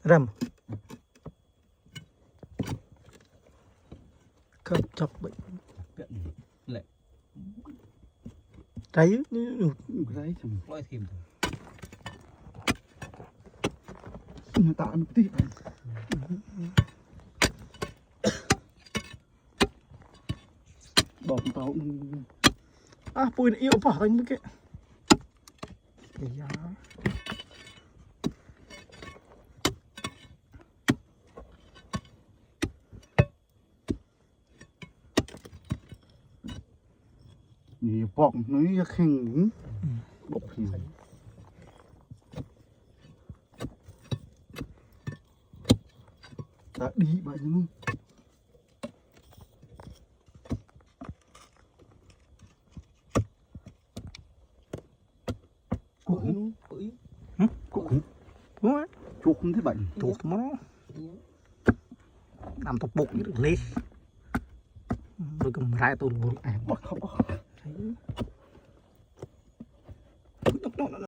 rầm cất chọc bệnh lệ cháy đấy chẳng lôi thêm người ta ăn tí bỏ tao à bùi này yêu bỏ anh mới kệ giá nhỉ bọc núi khinh bọc thì đã đi bạn nhưng cũng cũng đúng đấy chuột không thấy bệnh chuột nó nằm tập bụng như được lên rồi cầm ra tôi ngồi bọt không có thấy